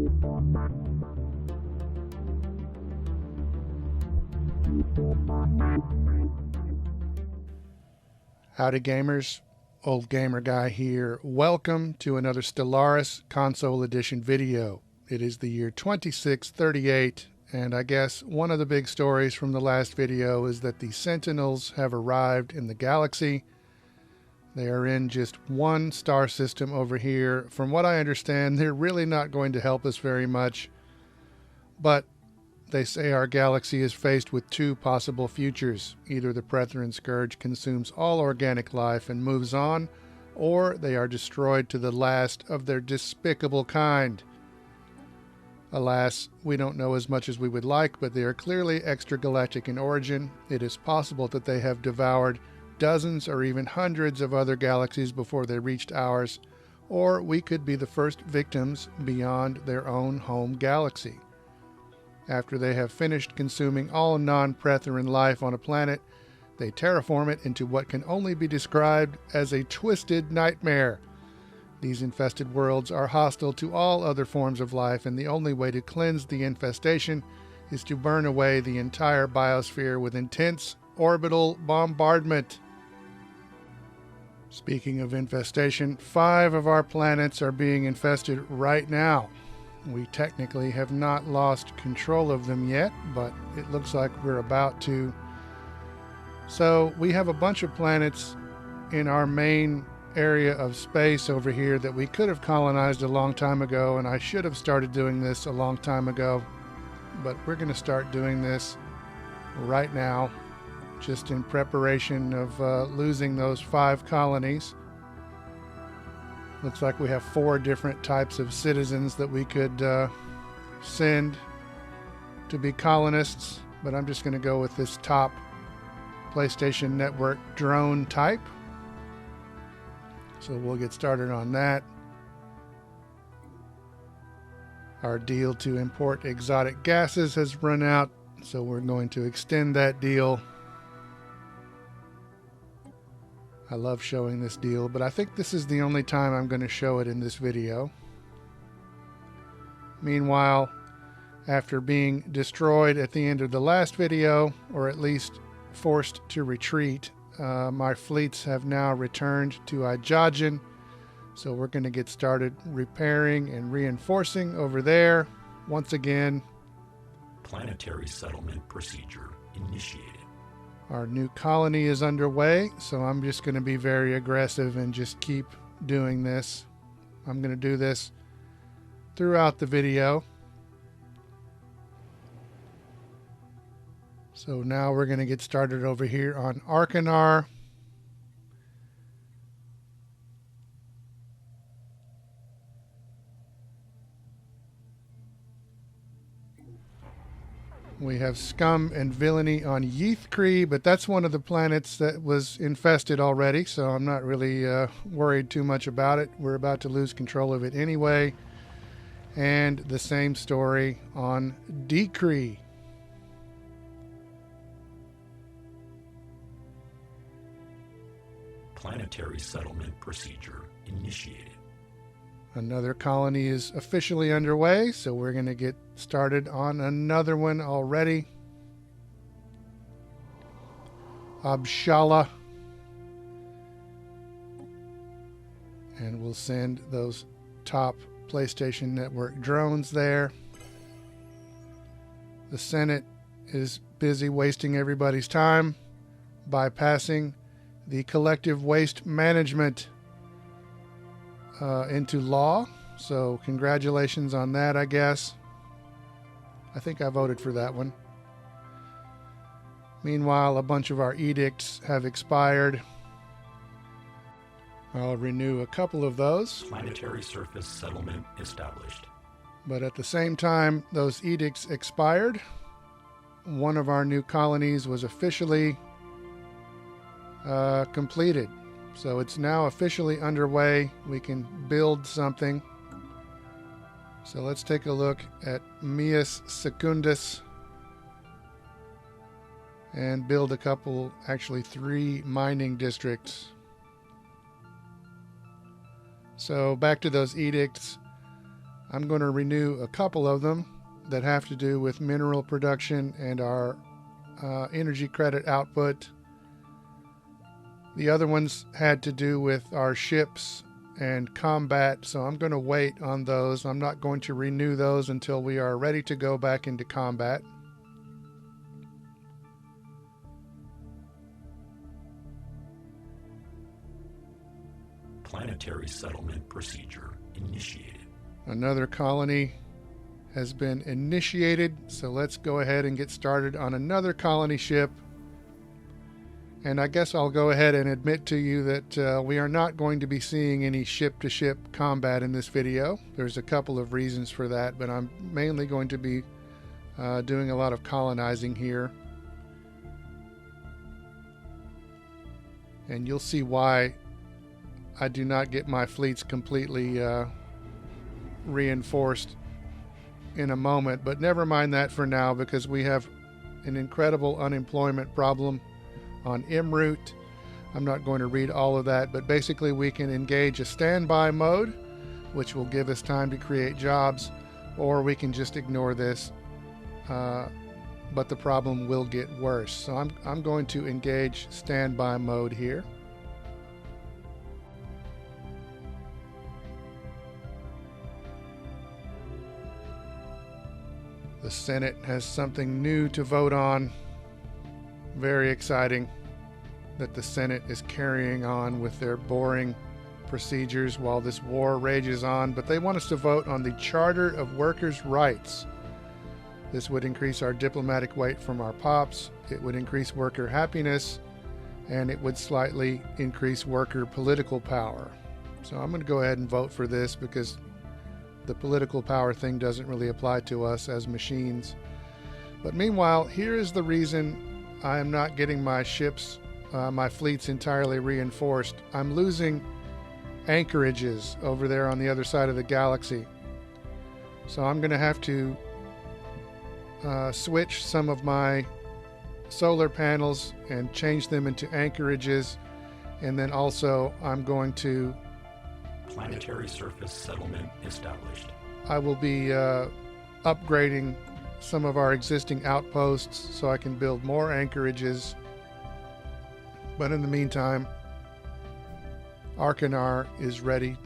Howdy gamers, Old Gamer Guy here. Welcome to another Stellaris Console Edition video. It is the year 2638, and I guess one of the big stories from the last video is that the Sentinels have arrived in the galaxy. They are in just one star system over here. From what I understand, they're really not going to help us very much, but they say our galaxy is faced with two possible futures. Either the Pretheran Scourge consumes all organic life and moves on, or they are destroyed to the last of their despicable kind. Alas, we don't know as much as we would like, but they are clearly extragalactic in origin. It is possible that they have devoured dozens or even hundreds of other galaxies before they reached ours, or we could be the first victims beyond their own home galaxy. After they have finished consuming all non-Pretheran life on a planet, they terraform it into what can only be described as a twisted nightmare. These infested worlds are hostile to all other forms of life, and the only way to cleanse the infestation is to burn away the entire biosphere with intense orbital bombardment. Speaking of infestation, 5 of our planets are being infested right now. We technically have not lost control of them yet, but it looks like we're about to. So we have a bunch of planets in our main area of space over here that we could have colonized a long time ago, and I should have started doing this a long time ago, but we're going to start doing this right now, just in preparation of losing those 5 colonies. Looks like we have 4 different types of citizens that we could send to be colonists, but I'm just going to go with this top PlayStation Network drone type. So we'll get started on that. Our deal to import exotic gases has run out, so we're going to extend that deal. I love showing this deal, but I think this is the only time I'm going to show it in this video. Meanwhile, after being destroyed at the end of the last video, or at least forced to retreat, my fleets have now returned to Ijajan, so we're going to get started repairing and reinforcing over there. Once again, planetary settlement procedure initiated. Our new colony is underway, so I'm just going to be very aggressive and just keep doing this. I'm going to do this throughout the video. So now we're going to get started over here on Arkanar. We have scum and villainy on Yeathkree, but that's one of the planets that was infested already, so I'm not really worried too much about it. We're about to lose control of it anyway. And the same story on Decree. Planetary settlement procedure initiated. Another colony is officially underway, so we're going to get started on another one already. Abshala. And we'll send those top PlayStation Network drones there. The Senate is busy wasting everybody's time, bypassing the collective waste management into law, so congratulations on that, I guess. I think I voted for that one. Meanwhile, a bunch of our edicts have expired. I'll renew a couple of those. Planetary surface settlement established. But at the same time those edicts expired, one of our new colonies was officially completed. So it's now officially underway. We can build something. So let's take a look at Mias Secundus and build a couple, actually 3 mining districts. So back to those edicts. I'm going to renew a couple of them that have to do with mineral production and our energy credit output. The other ones had to do with our ships and combat, so I'm going to wait on those. I'm not going to renew those until we are ready to go back into combat. Planetary settlement procedure initiated. Another colony has been initiated, so let's go ahead and get started on another colony ship. And I guess I'll go ahead and admit to you that we are not going to be seeing any ship-to-ship combat in this video. There's a couple of reasons for that, but I'm mainly going to be doing a lot of colonizing here. And you'll see why I do not get my fleets completely reinforced in a moment. But never mind that for now, because we have an incredible unemployment problem on en route. I'm not going to read all of that, but basically we can engage a standby mode, which will give us time to create jobs, or we can just ignore this, but the problem will get worse. So I'm going to engage standby mode here. The Senate has something new to vote on. Very exciting that the Senate is carrying on with their boring procedures while this war rages on, but they want us to vote on the Charter of Workers' Rights. This would increase our diplomatic weight from our pops, it would increase worker happiness, and it would slightly increase worker political power. So I'm going to go ahead and vote for this because the political power thing doesn't really apply to us as machines. But meanwhile, here is the reason I am not getting my ships, my fleets entirely reinforced. I'm losing anchorages over there on the other side of the galaxy. So I'm going to have to switch some of my solar panels and change them into anchorages. And then also I'm going to... Planetary surface settlement established. I will be upgrading some of our existing outposts so I can build more anchorages. But in the meantime, Arcanar is ready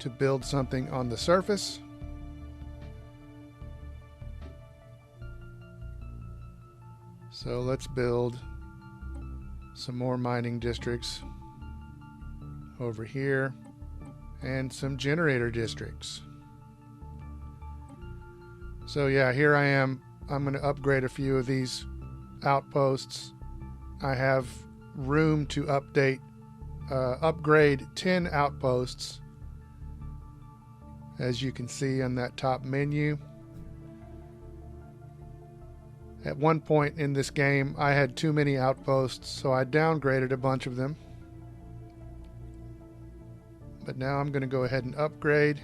to build something on the surface. So let's build some more mining districts over here and some generator districts. So yeah, here I am. I'm going to upgrade a few of these outposts. I have room to upgrade 10 outposts, as you can see on that top menu. At one point in this game, I had too many outposts, so I downgraded a bunch of them. But now I'm going to go ahead and upgrade.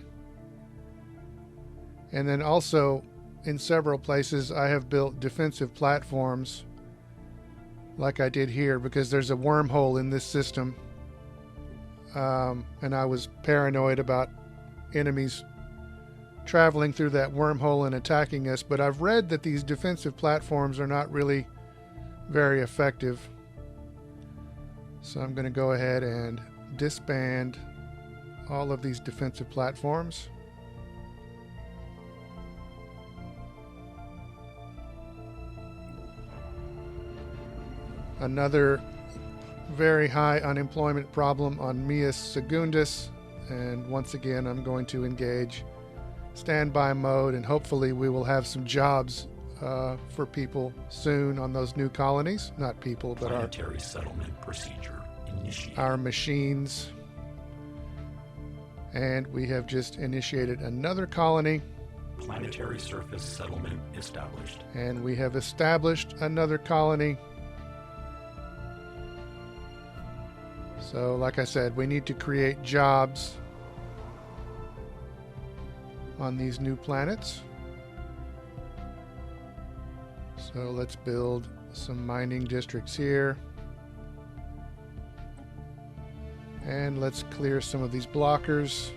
And then also, in several places, I have built defensive platforms like I did here, because there's a wormhole in this system. And I was paranoid about enemies traveling through that wormhole and attacking us. But I've read that these defensive platforms are not really very effective. So I'm going to go ahead and disband all of these defensive platforms. Another very high unemployment problem on Mias Secundus, and once again I'm going to engage standby mode, and hopefully we will have some jobs for people soon on those new colonies. Not people, but Planetary settlement procedure initiated. Our machines. And we have just initiated another colony. Planetary surface settlement established. And we have established another colony. So, like I said, we need to create jobs on these new planets. So let's build some mining districts here. And let's clear some of these blockers.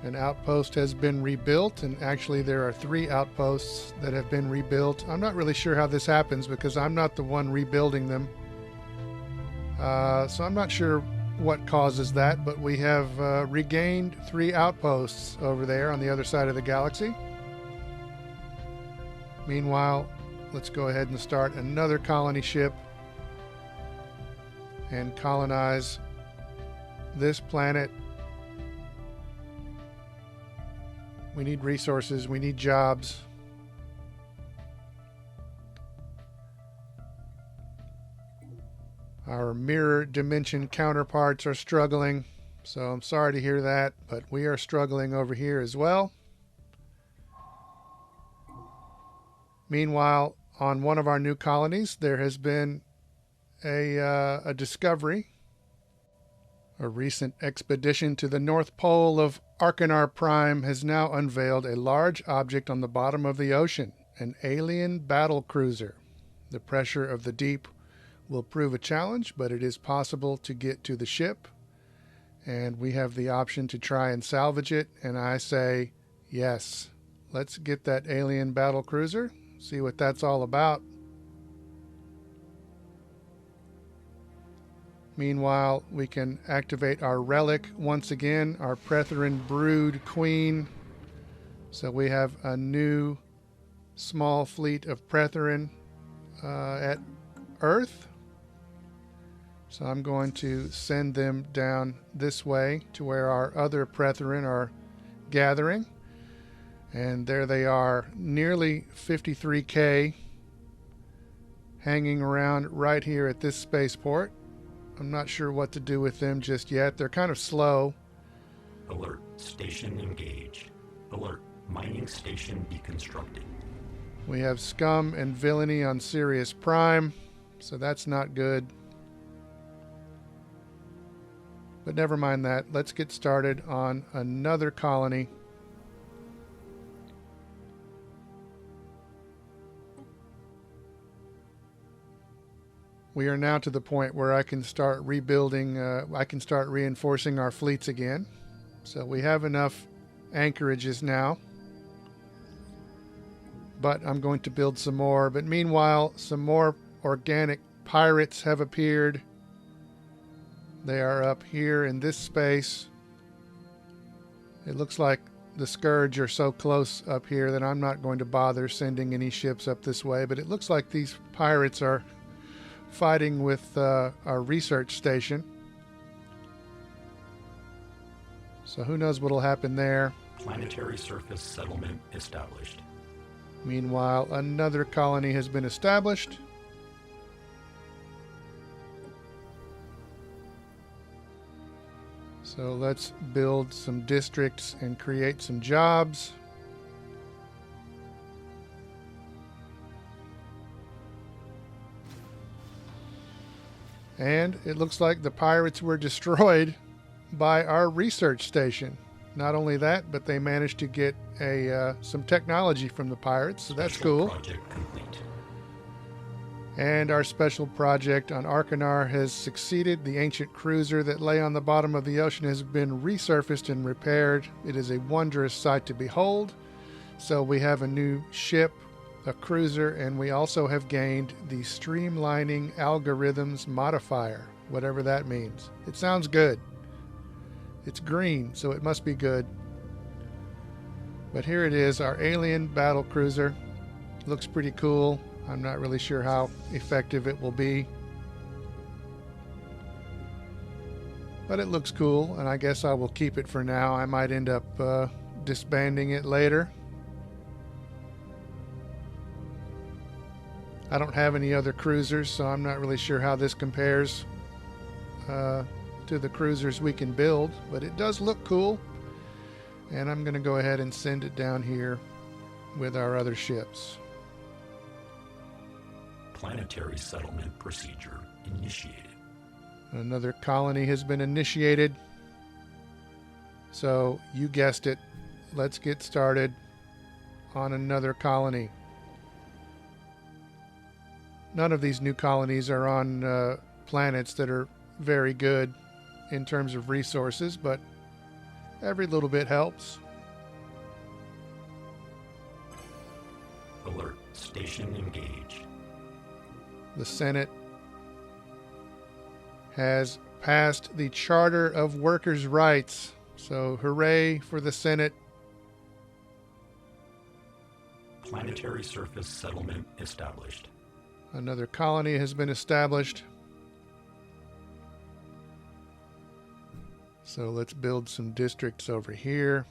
An outpost has been rebuilt, and actually there are 3 outposts that have been rebuilt. I'm not really sure how this happens because I'm not the one rebuilding them. So I'm not sure what causes that, but we have regained 3 outposts over there on the other side of the galaxy. Meanwhile, let's go ahead and start another colony ship and colonize this planet. We need resources, we need jobs. Our mirror dimension counterparts are struggling, so I'm sorry to hear that, but we are struggling over here as well. Meanwhile, on one of our new colonies, there has been a discovery. A recent expedition to the North Pole of Arcanar Prime has now unveiled a large object on the bottom of the ocean, an alien battle cruiser. The pressure of the deep will prove a challenge, but it is possible to get to the ship, and we have the option to try and salvage it, and I say yes. Let's get that alien battle cruiser, see what that's all about. Meanwhile, we can activate our relic once again, our Pretheran Brood Queen. So we have a new small fleet of Pretheran at Earth. So I'm going to send them down this way to where our other Pretheran are gathering. And there they are, nearly 53K, hanging around right here at this spaceport. I'm not sure what to do with them just yet. They're kind of slow. Alert. Station engaged. Alert. Mining station deconstructed. We have scum and villainy on Sirius Prime, so that's not good. But never mind that. Let's get started on another colony. We are now to the point where I can start rebuilding, I can start reinforcing our fleets again. So we have enough anchorages now. But I'm going to build some more. But meanwhile, some more organic pirates have appeared. They are up here in this space. It looks like the Scourge are so close up here that I'm not going to bother sending any ships up this way. But it looks like these pirates are fighting with our research station. So who knows what will happen there. Planetary surface settlement established. Meanwhile, another colony has been established. So let's build some districts and create some jobs. And it looks like the pirates were destroyed by our research station. Not only that, but they managed to get some technology from the pirates, so that's cool. Project complete. And our special project on Arcanar has succeeded. The ancient cruiser that lay on the bottom of the ocean has been resurfaced and repaired. It is a wondrous sight to behold. So we have a new ship, a cruiser, and we also have gained the streamlining algorithms modifier, whatever that means. It sounds good. It's green, so it must be good. But here it is, our alien battle cruiser. Looks pretty cool. I'm not really sure how effective it will be. But it looks cool, and I guess I will keep it for now. I might end up disbanding it later. I don't have any other cruisers, so I'm not really sure how this compares to the cruisers we can build, but it does look cool. And I'm going to go ahead and send it down here with our other ships. Planetary settlement procedure initiated. Another colony has been initiated. So you guessed it. Let's get started on another colony. None of these new colonies are on planets that are very good in terms of resources, but Every little bit helps. Alert. Station engaged. The Senate has passed the Charter of Workers' Rights. So hooray for the Senate. Planetary surface settlement established. Another colony has been established. So let's build some districts over here.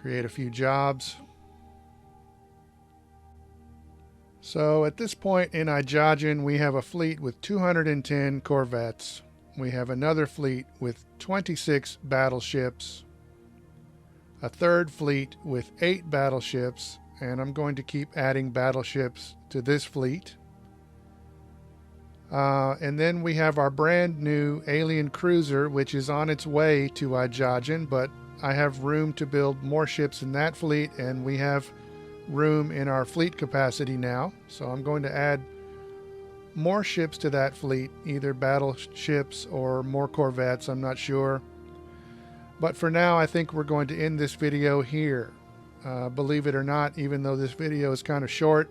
Create a few jobs. So at this point in Ijajan, we have a fleet with 210 corvettes. We have another fleet with 26 battleships. A third fleet with 8 battleships. And I'm going to keep adding battleships to this fleet. And then we have our brand new alien cruiser, which is on its way to Ijajan, but I have room to build more ships in that fleet, and we have room in our fleet capacity now. So I'm going to add more ships to that fleet, either battleships or more corvettes, I'm not sure. But for now, I think we're going to end this video here. Believe it or not, even though this video is kind of short,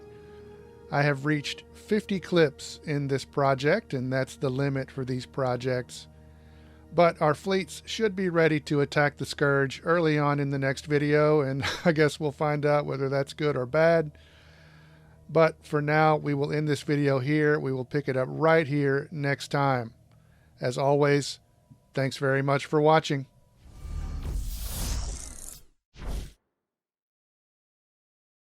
I have reached 50 clips in this project, and that's the limit for these projects. But our fleets should be ready to attack the Scourge early on in the next video, and I guess we'll find out whether that's good or bad. But for now, we will end this video here. We will pick it up right here next time. As always, thanks very much for watching.